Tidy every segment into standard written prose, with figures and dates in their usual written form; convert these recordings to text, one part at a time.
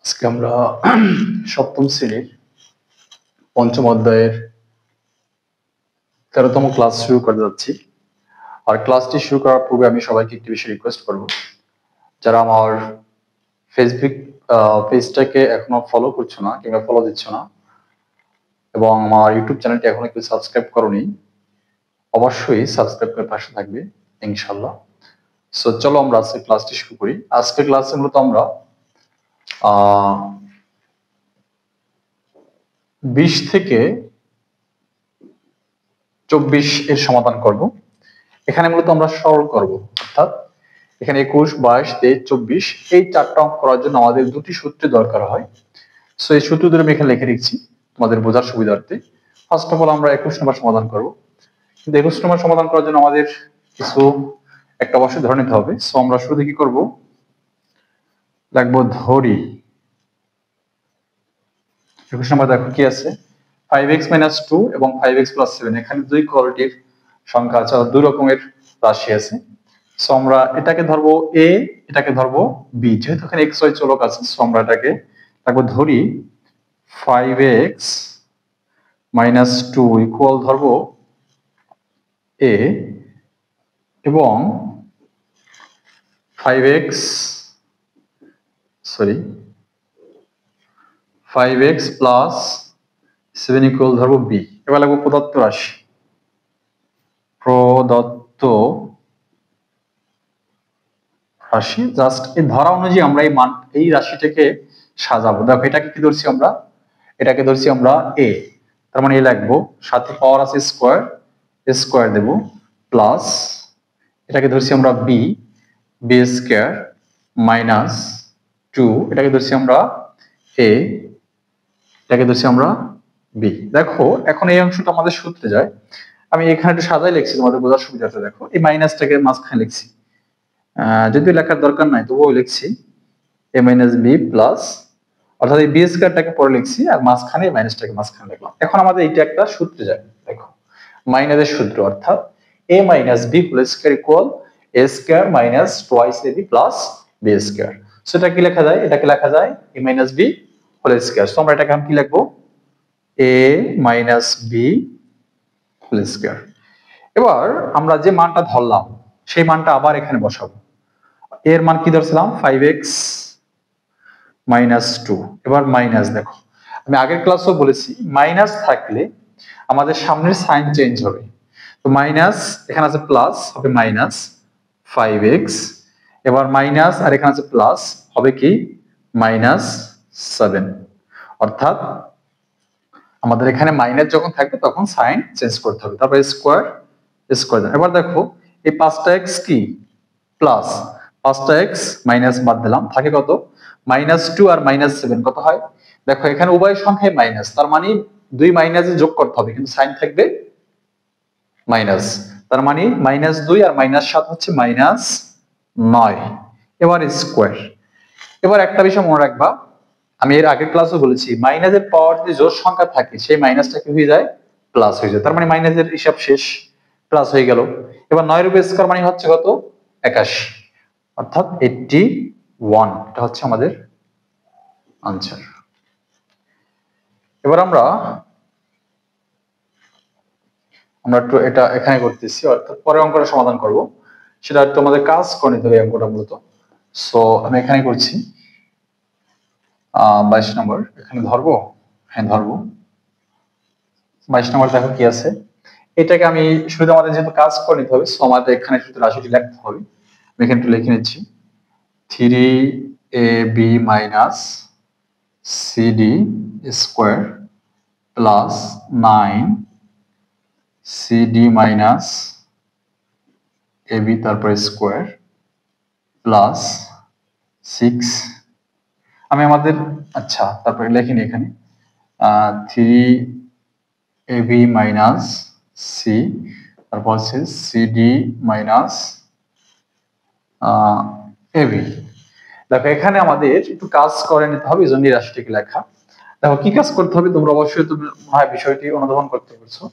আজকে আমরা সপ্তম শ্রেণীর পঞ্চম অধ্যায়ের 13তম ক্লাস শুরু করতে যাচ্ছি। আর ক্লাসটি শুরু করার পূর্বে আমি সবাইকে একটি বিষয় রিকোয়েস্ট করব, যারা আমার ফেসবুক পেজটাকে এখনো ফলো করছো না কিংবা ফলো দিচ্ছ না এবং আমার ইউটিউব চ্যানেলটি এখনো কেউ সাবস্ক্রাইব করোনি, অবশ্যই সাবস্ক্রাইব করে পাশে থাকবে ইনশাল্লাহ। সো চলো আমরা আজকে ক্লাসটি শুরু করি। আজকের ক্লাসে মূলত আমরা 20 থেকে 24 এর সমাধান করব। এখানে মূলত আমরা সরল করব, অর্থাৎ এখানে 21, 22, 23, 24 এই চারটা অঙ্ক করার জন্য আমাদের দুটি সূত্র দরকার হয়। সো এই সূত্র দুটো আমি এখানে লিখে রেখেছি তোমাদের বোঝার সুবিধার্থে। ফার্স্ট অফ অল আমরা 21 নম্বর সমাধান করব, কিন্তু 21 নম্বর সমাধান করার জন্য আমাদের কিছু একটা অবশ্যই ধরে নিতে হবে। সো আমরা শুরুতে কি করব, লিখবো ধরি 21 নম্বর। দেখো কি আছে, 5x - 2 এবং 5x + 7। এখানে দুই কোয়ালিটির সংখ্যা আছে, দুই রকমের রাশি আছে। সো আমরা এটাকে ধরবো a, এটাকে ধরবো b। যেহেতু এখানে x y চলক আছে, সো আমরা এটাকে রাখবো ধরি 5x - 2 ইকুয়াল ধরবো a এবং 5x + 7 ইকুয়াল ধরবো b। এবার লাগবো প্রদত্ত রাশি, জাস্ট এই ধরা অনুযায়ী আমরা এই রাশিটাকে সাজাবো। দেখো এটাকে কি ধরছি আমরা, এটাকে ধরছি আমরা a, তার মানে a লিখবো, সাথে পাওয়ার আছে স্কয়ার দেব, প্লাস এটাকে ধরছি আমরা b স্কয়ার - 2, এটাকে ধরছি আমরা a, এটাকে ধরছি আমরা b। দেখো এখন এই অংশটা আমাদের সূত্রে যায়, আমি এখানে একটু সাজাই লিখছি তোমাদের বোঝার সুবিধার্থে। দেখো এই মাইনাসটাকে মাঝখানে লিখছি, যদিও লেখার দরকার নাই তবুও লিখছি a - b প্লাস, অর্থাৎ এই b স্কয়ারটাকে পরে লিখছি আর মাঝখানে এই মাইনাসটাকে মাঝখানে লিখলাম। এখন আমাদের এইটা একটা সূত্রে যায়, দেখো মাইনাসের সূত্র, অর্থাৎ a - b whole square equal a square minus twice ab plus b square. So এটা কি লেখা যায়, এটাকে লেখা যায় a - b whole square. So আমরা এটাকে এখন কি লিখবো, a - b হোল স্কয়ার। এবার আমরা যে মানটা ধরলাম সেই মানটা আবার এখানে বসাবো। এর মান কি ধরছিলাম 5x - 2, এবার মাইনাস। দেখো আমি আগের ক্লাসেও বলেছি মাইনাস থাকলে আমাদের সামনের সাইন চেঞ্জ হবে। তো মাইনাস এখানে আছে প্লাস, হবে -5x, এবার মাইনাস আর এখানে আছে প্লাস, হবে কি -7। অর্থাৎ আমাদের এখানে মাইনাস যখন থাকবে তখন সাইন চেঞ্জ করতে হবে। তারপর স্কয়ার। এবার দেখো এই 5টা x কি প্লাস, 5টা x মাইনাস বাদ দিলাম, থাকে কত -2 আর -7 কত হয়। দেখো এখানে উভয় সংখ্যায় মাইনাস, তার মানে দুই মাইনাসে যোগ করতে হবে, কিন্তু সাইন থাকবে মাইনাস, তার মানে -2 আর -7 হচ্ছে -9। এবার স্কয়ার। এবার একটা বিষয় মনে রাখবা, আমি এর আগের ক্লাসে বলেছি মাইনাসের পাওয়ার যদি জোড় সংখ্যা থাকে সেই মাইনাসটা কি হয়ে যায়, প্লাস হয়ে যায়। তার মানে মাইনাসের হিসাব শেষ, প্লাস হয়ে গেল। এবার 9 এর উপর স্কয়ার মানে হচ্ছে কত 81, অর্থাৎ 81। এটা হচ্ছে আমাদের আনসার। এবার আমরা একটু এটা এখানে করতেছি, অর্থাৎ পরের অঙ্কটা সমাধান করব, সেটা একটু আমাদের কাজ করে নিতে হবে অঙ্কটা মূলত। সো আমি এখানে করছি 22 নম্বর, এখানে ধরবো, হ্যাঁ ধরবো 22 নম্বর। দেখো কি আছে, এটাকে আমি শুধু আমাদের যেহেতু কাজ করে নিতে হবে, সো আমাদের এখানে শুধু রাশিটি লিখতে হবে। আমি এখানে একটু লিখে নিচ্ছি 3ab - cd square plus 9cd - ab তারপরে স্কয়ার প্লাস 6। আমি আমাদের আচ্ছা তারপরে লিখিনি এখানে 3ab - c, তারপর হচ্ছে cd - ab। দেখো এখানে আমাদের একটু কাজ করে নিতে হবে, এই জন্য এই রাশিটিকে লেখা। দেখো কি কাজ করতে হবে, তোমরা অবশ্যই বিষয়টি অনুধাবন করতে পারছো।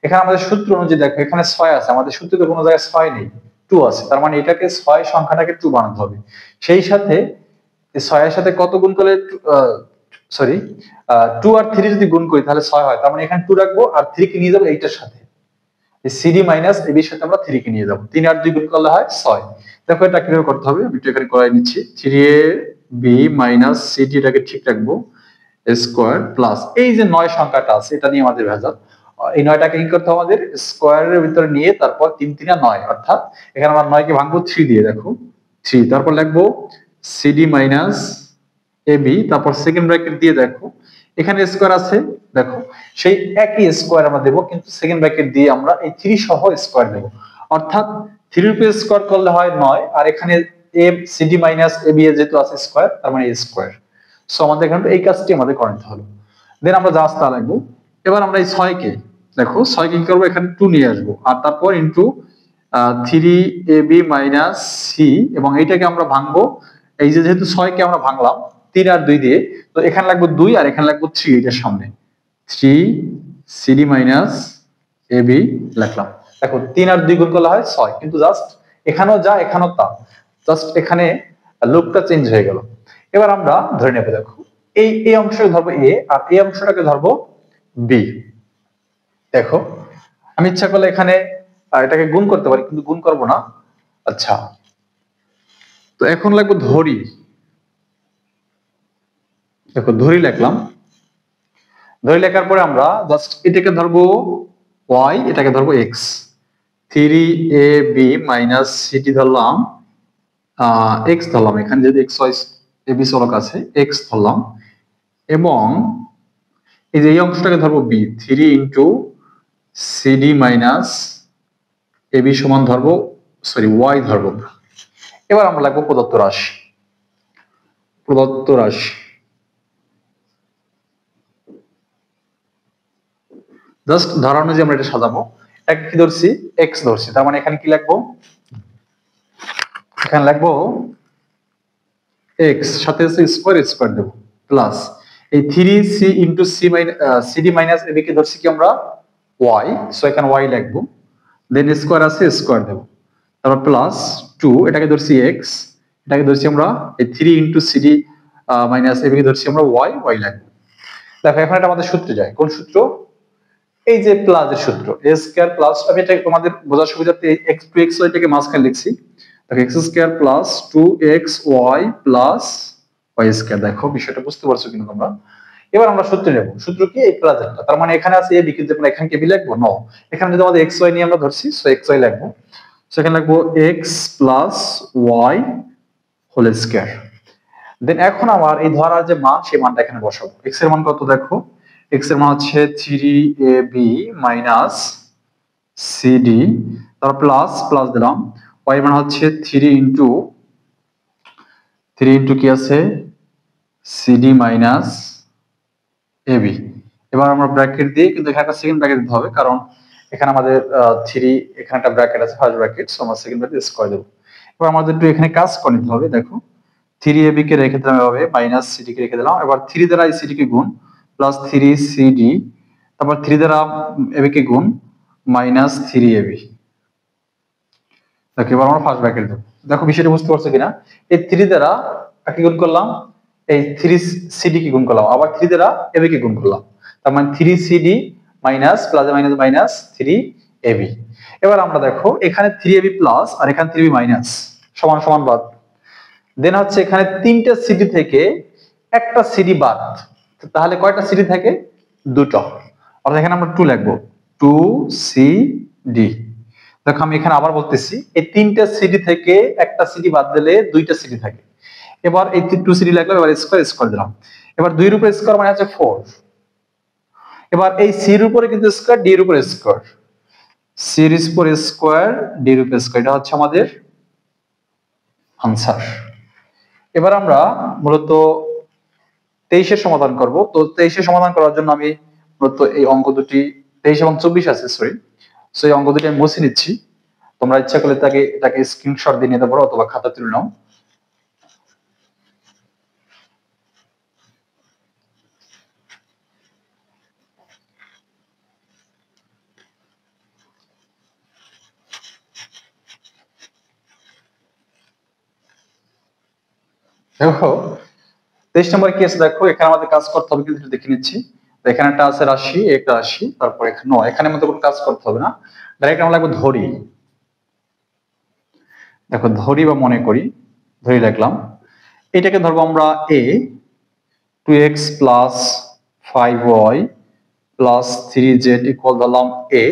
এখানে আমাদের সূত্র অনুযায়ী দেখো এখানে 6 আছে, আমাদের সূত্রে কোনো জায়গায় 6 নেই, 2 আছে, তার মানে এটাকে 6 সংখ্যাটাকে 2 বানাতে হবে। সেই সাথে এই 6 এর সাথে কত গুণ করলে সরি 2 আর 3 যদি গুণ করি তাহলে 6 হয়, তার মানে এখানে 2 রাখবো আর 3 কে নিয়ে যাবো এইটার সাথে, এই সিডি মাইনাস এবি এর সাথে আমরা 3 কে নিয়ে যাবো, 3 আর 2 গুণ করলে হয় 6। দেখো এটা কিভাবে করতে হবে, আমি একটু এখানে করাই নিচ্ছি। 3ab মাইনাস সিডি এটাকে ঠিক রাখবো স্কয়ার প্লাস এই যে 9 সংখ্যাটা আছে এটা নিয়ে আমাদের ভেজাল, এই 9টাকে কি করতে হবে আমাদের স্কয়ারের ভিতরে নিয়ে তারপর 3 3 9, অর্থাৎ এখানে আমরা 9 কে ভাঙবো 3 দিয়ে, দেখো 3, তারপর লিখবো সিডি মাইনাস এবি, তারপর সেকেন্ড ব্র্যাকেট দিয়ে দেখো এখানে স্কয়ার আছে, দেখো সেই একই স্কয়ার আমরা দেব, কিন্তু সেকেন্ড ব্র্যাকেট দিয়ে আমরা এই 3 সহ স্কয়ার দেব, অর্থাৎ 3 এর উপরে স্কয়ার করলে হয় 9, আর এখানে এ সিডি মাইনাস এবি এর যেহেতু আছে স্কয়ার তার মানে এ স্কয়ার। সো আমাদের এখানে এই কাজটি আমাদের করতে হলো, দেন আমরা জাস্ট তা লাগবো। এবার আমরা এই 6 কে দেখো 6 কে কি করব, এখানে 2 নিয়ে আসবো আর তারপর ইনটু 3ab মাইনাস সি, এবং এইটাকে আমরা ভাঙবো, এই যে যেহেতু 6 কে আমরা ভাঙলাম 3 আর 2 দিয়ে, তো এখানে লাগবে 2 আর এখানে লাগবে 3 এটার সামনে, 3 সিডি মাইনাস এবি লিখলাম। দেখো 3 আর 2 গুণ করলে হয় 6, কিন্তু জাস্ট এখানেও যা এখানেও তা, জাস্ট এখানে লুকটা চেঞ্জ হয়ে গেল। এবার আমরা ধরে নেব, দেখো এই এই অংশটাকে ধরবো এ আর এই অংশটাকে ধরবো বি। দেখো আমি ইচ্ছা করলে এখানে এটাকে গুণ করতে পারি, কিন্তু গুণ করব না। আচ্ছা, তো এখন লাগবে ধরি, দেখো ধরি লিখলাম, ধরি লেখার পরে আমরা জাস্ট এটাকে ধরবো y, এটাকে ধরবো x, 3ab মাইনাস সিটি ধরলাম, x ধরলাম, এখানে যদি x y ab চলক আছে x ধরলাম, এবং এই যে এই অংশটাকে ধরবো b, 3 into CD minus AB সমান ধরবো, সরি y ধরবো। এবার আমরা লাগবো প্রদত্ত রাশি, প্রদত্ত রাশি জাস্ট ধরানো যে আমরা এটা সাজাবো, এক কি ধরছি x ধরছি, তার মানে এখানে কি লিখবো, এখানে লিখবো x সাথে স্কয়ার স্কয়ার দেব প্লাস এই 3c into c CD minus AB কে ধরছি কি আমরা y, সো এখানে y লিখবো, দেন স্কয়ার আছে স্কয়ার দেব, তারপর প্লাস 2 এটাকে ধরছি x, এটাকে ধরছি আমরা এই 3 ইনটু সিডি মাইনাস এবি কে ধরছি আমরা y লিখবো। দেখো এখন এটা আমাদের সূত্রে যায়, কোন সূত্র, এই যে প্লাসের সূত্র a স্কয়ার প্লাস, আমি এটা তোমাদের বোঝার সুবিধার্থে x 2xy টাকে মাঝখানে লিখছি, দেখো x square plus 2xy plus y square. দেখো বিষয়টা বুঝতে পারছো কিন্তু তোমরা। এবার আমরা সূত্র নেব, সূত্র কি এই প্লাসেরটা, তার মানে এখানে আছে a b, কিন্তু আমরা এখানে কি b লিখবো, নো, এখানে যদি আমাদের xy নিয়ে আমরা ধরছি, সো xy লিখবো, সেখানে লিখবো x plus y whole square. Then এখন আমার এই ধরার যে মান সেই মানটা এখানে বসাবো, x এর মান কত, দেখো x এর মান হচ্ছে 3ab মাইনাস সিডি, তারপর প্লাস প্লাস দিলাম, y এর মান হচ্ছে 3 ইনটু কি আছে সিডি মাইনাস এবি। এবার আমরা ব্র্যাকেট দিয়ে, কিন্তু এখানে একটা সেকেন্ড ব্র্যাকেট দিতে হবে, কারণ এখানে আমাদের 3 এখানে একটা ব্র্যাকেট আছে ফার্স্ট ব্র্যাকেট, সো আমরা সেকেন্ড ব্র্যাকেট স্কয়ার দেব। এবার আমাদের একটু এখানে কাজ করে নিতে হবে, দেখো 3ab কে রেখে দিলাম এভাবে, মাইনাস সিডি কে রেখে দিলাম, এবার 3 দ্বারা এই সিডি কে গুণ প্লাস 3cd, তারপর 3 দ্বারা ab কে গুণ মাইনাস 3ab। দেখো এবার আমরা ফার্স্ট ব্র্যাকেট দেব, দেখো বিষয়টা বুঝতে পারছো কিনা, এই 3 দ্বারা কি গুণ করলাম, এই 3cd কে গুণ করলাম, আবার 3 দ্বারা ab কে গুণ করলাম, তার মানে 3cd minus plus minus minus 3ab। এবার আমরা দেখো এখানে 3ab প্লাস আর এখানে 3ab মাইনাস সমান সমান বাদ, দেন হচ্ছে এখানে 3টা সিডি থেকে একটা সিডি বাদ, তাহলে কয়টা সিডি থাকে, দুটো, অর্থাৎ এখানে আমরা 2 লিখবো, 2cd। দেখো আমি এখানে আবার বলতেছি, এই 3টা সিডি থেকে একটা সিডি বাদ দিলে 2টা সিডি থাকে। এবার এই 2cd লিখলাম, এবার স্কয়ার স্কয়ার দিলাম, এবার 2 এর উপরে স্কয়ার মানে হচ্ছে 4, এবার এই c এর উপরে কিন্তু স্কয়ার, d এর উপরে স্কয়ার, c এর উপরে স্কয়ার, d এর উপরে স্কয়ার, এটা হচ্ছে আমাদের আনসার। এবার আমরা মূলত 23 এর সমাধান করব, তো 23 এর সমাধান করার জন্য আমি মূলত এই অঙ্ক দুটি 23 এবং 24 আছে, সরি, সো এই অঙ্ক দুটি আমি মুছে নিচ্ছি, তোমরা ইচ্ছা করলে এটাকে স্ক্রিনশট দিয়ে নিতে পারো অথবা খাতা তুলে নাও। দেখো 23 নম্বর কি আছে দেখো, এখানে আমাদের কাজ করতে হবে কিন্তু দেখে নিচ্ছি। তো এখানে একটা আছে রাশি, একটা রাশি, তারপর এখানে এখানে আমাদের কোনো কাজ করতে হবে না, ডাইরেক্ট আমরা লাগবে ধরি। দেখো ধরি বা মনে করি, ধরি লিখলাম, এটাকে ধরবো আমরা a, 2x plus 5y plus 3z equal ধরলাম a,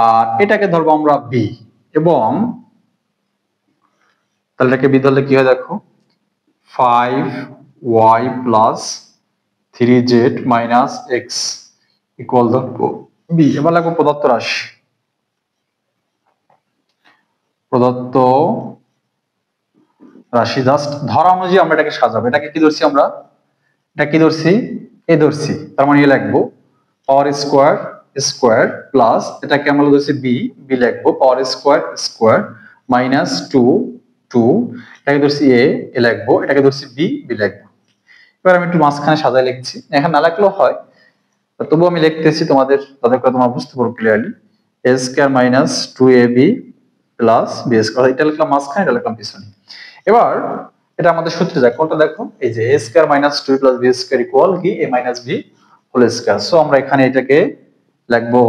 আর এটাকে ধরবো আমরা b, এবং তাহলে এটাকে b ধরলে কি হয় দেখো, 5y plus 3z minus x equal ধরবো b। এবার লাগবো প্রদত্ত রাশি, প্রদত্ত রাশি জাস্ট ধরা অনুযায়ী আমরা এটাকে সাজাবো। এটাকে কি ধরছি আমরা, এটা কি ধরছি, এ ধরছি, তার মানে এ লিখবো পাওয়ার স্কোয়ার স্কোয়ার প্লাস এটাকে আমরা ধরছি বি, বি লিখবো পাওয়ার স্কোয়ার স্কোয়ার মাইনাস 2 2, এটাকে ধরছি এ, এ লিখবো, এটাকে ধরছি বি, বি লিখবো। এবার আমি একটু মাঝখানে সাজায় লিখছি, এখানে না লিখলেও হয়, তবু আমি লিখতেছি তোমাদের, তাদের করে তোমরা বুঝতে পারো clearly. A square minus 2ab plus B square, এটা লিখলাম মাঝখানে, এটা লিখলাম পিছনে। এবার এটা আমাদের সূত্রে যায় কোনটা দেখো, এই যে a square minus 2 plus b square equal কি a minus b whole square. So আমরা এখানে এটাকে লিখবো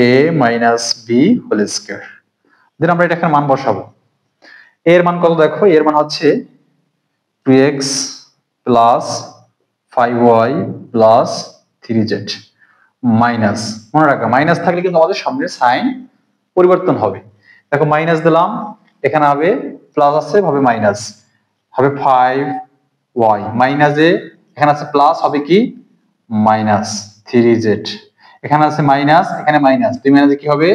a minus b whole square. Then আমরা এটাকে মান বসাবো। a এর মান কত দেখো, a এর মান হচ্ছে 2x plus 5y plus 3z minus, মনে রাখো মাইনাস থাকলে কিন্তু আমাদের সামনে সাইন পরিবর্তন হবে। দেখো মাইনাস দিলাম, এখানে হবে প্লাস আছে, হবে মাইনাস, হবে 5y মাইনাস এ, এখানে আছে প্লাস, হবে কি মাইনাস 3z, এখানে আছে মাইনাস, এখানে মাইনাস, দুই মাইনাসে কি হবে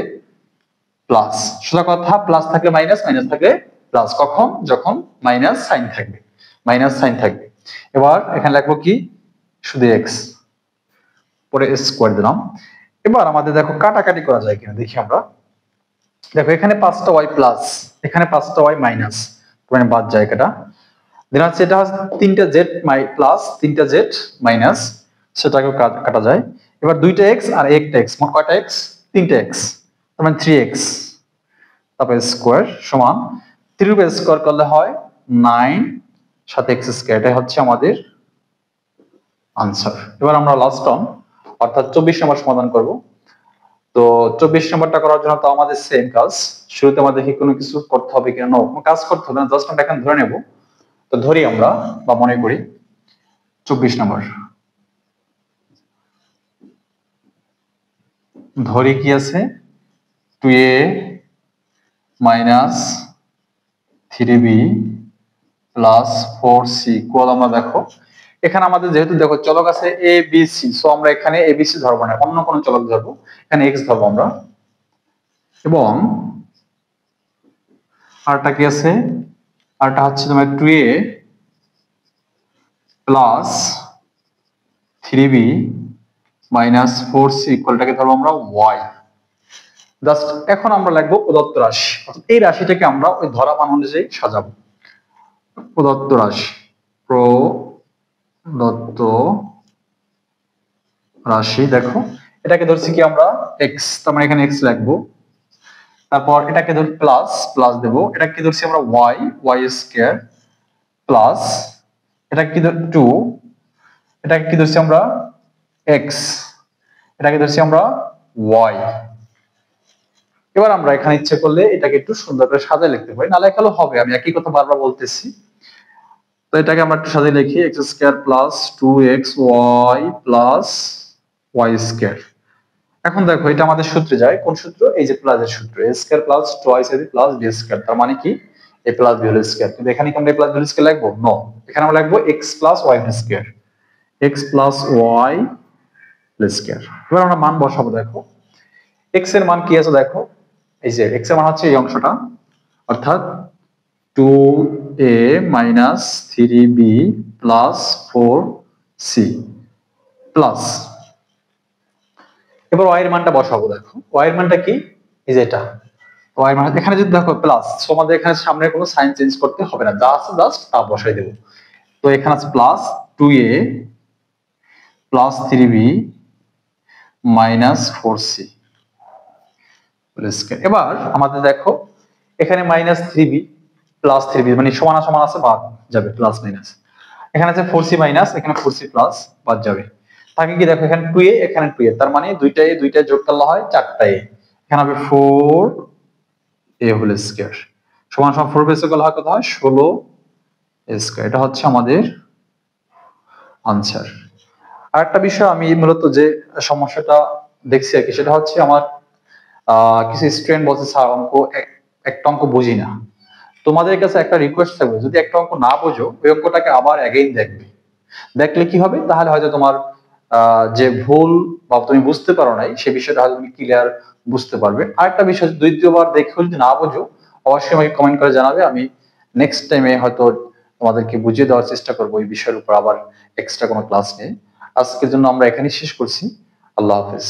প্লাস। সোজা কথা, প্লাস থাকলে মাইনাস, মাইনাস থাকলে প্লাস, কখন, যখন মাইনাস সাইন থাকবে, মাইনাস সাইন থাকবে। এবার এখানে লিখবো কি শুধু এক্স, পরে স্কোয়ার দিলাম। এবার আমাদের দেখো কাটাকাটি করা যায় কিনা দেখি আমরা। দেখো এখানে 5টা ওয়াই প্লাস, এখানে 5টা ওয়াই মাইনাস, মানে বাদ যায় এটা। দেন হচ্ছে এটা হচ্ছে 3টা জেড প্লাস 3টা জেড মাইনাস, সেটাকেও কাটা যায়। এবার 2টা এক্স আর একটা এক্স, মোট কয়টা এক্স, 3টা এক্স, তার মানে 3x, তারপরে স্কোয়ার সমান 3 রূপে স্কোয়ার করলে হয় 9 সাথে x স্কোয়ার, এটাই হচ্ছে আমাদের আনসার। এবার আমরা লাস্ট টার্ম অর্থাৎ 24 নম্বর সমাধান করব। তো 24 নম্বরটা করার জন্য তো আমাদের সেম কাজ, শুরুতে আমাদের কি কোনো কিছু করতে হবে কিনা, কোনো কাজ করতে হবে না, জাস্ট আমরা এখন ধরে নেব। তো ধরি আমরা বা মনে করি 24 নম্বর, ধরি কি আছে 2a minus 3b plus 4c equal, আমরা দেখো এখানে আমাদের যেহেতু দেখো চলক আছে a b c, সো আমরা এখানে a b c ধরবো না, অন্য কোনো চলক ধরবো, এখানে x ধরবো আমরা। এবং আরটা কি আছে, আরটা হচ্ছে তোমার 2a plus 3b minus 4c ইকুয়ালটাকে ধরবো আমরা y। জাস্ট এখন আমরা লিখবো প্রদত্ত রাশি, অর্থাৎ এই রাশিটাকে আমরা ওই ধরা মান অনুযায়ী সাজাবো। প্রদত্ত রাশি, প্রদত্ত রাশি, দেখো এটাকে ধরছি কি আমরা x, তার মানে এখানে x লিখবো, তারপর এটাকে ধর প্লাস, প্লাস দেবো, এটাকে ধরছি আমরা y, y স্কয়ার প্লাস এটাকে কি ধর 2, এটাকে কি ধরছি আমরা x, এটাকে ধরছি আমরা y। এবার আমরা এখানে ইচ্ছে করলে এটাকে একটু সুন্দর করে সাজায় লিখতে পারি, না লেখালেও হবে, আমি একই কথা বারবার বলতেছি। তো এটাকে আমরা একটু সাজিয়ে লিখি x square plus 2xy plus y square. এখন দেখো এটা আমাদের সূত্রে যায়, কোন সূত্র, এই যে প্লাসের সূত্র, a square plus 2ac plus b square, তার মানে কি a plus b whole square. কিন্তু এখানে কি আমরা a plus b whole square লিখবো, নো, এখানে আমরা লিখবো x plus y whole square, x plus y whole square. এবার আমরা মান বসাবো। দেখো x এর মান কি আছে, দেখো এই যে x এর মান হচ্ছে এই অংশটা, অর্থাৎ 2a minus 3b plus 4c plus, এবার y এর মানটা বসাবো। দেখো y এর মানটা কি, এই যে এটা y এর মান, এখানে যদি দেখো প্লাস, সো আমাদের এখানে সামনে কোনো সাইন চেঞ্জ করতে হবে না, যা আছে জাস্ট তা বসাই দেব। তো এখানে আছে plus 2a plus 3b minus 4c। এবার আমাদের দেখো এখানে মাইনাস 3b প্লাস 3b মানে সমান সমান আছে, বাদ যাবে প্লাস মাইনাস, এখানে আছে 4c মাইনাস, এখানে 4c প্লাস, বাদ যাবে। থাকে কি দেখো, এখানে 2a, এখানে 2a, তার মানে দুইটা যোগ করলে হয় 4টা a। এখানে হবে 4a হোল স্কয়ার সমান সমান 4 বেসে করলে হয় কত হয় 16 স্কয়ার। এটা হচ্ছে আমাদের আনসার। আরেকটা বিষয় আমি মূলত যে সমস্যাটা দেখছি আর কি, সেটা হচ্ছে আমার কিছু স্টুডেন্ট বলছে স্যার একটা অঙ্ক বুঝি না। তোমাদের কাছে একটা রিকোয়েস্ট থাকবে, যদি একটা অঙ্ক না বোঝো ওই অঙ্কটাকে আবার অ্যাগেইন দেখবে। দেখলে কি হবে, তাহলে হয়তো তোমার যে ভুল বা তুমি বুঝতে পারো নাই সে বিষয়টা হয়তো তুমি ক্লিয়ার বুঝতে পারবে। আরেকটা বিষয়, দ্বিতীয়বার দেখে যদি না বোঝো অবশ্যই আমাকে কমেন্ট করে জানাবে। আমি নেক্সট টাইমে হয়তো তোমাদেরকে বুঝিয়ে দেওয়ার চেষ্টা করবো এই বিষয়ের উপর আবার এক্সট্রা কোনো ক্লাস নিয়ে। আজকের জন্য আমরা এখানেই শেষ করছি। আল্লাহ হাফেজ।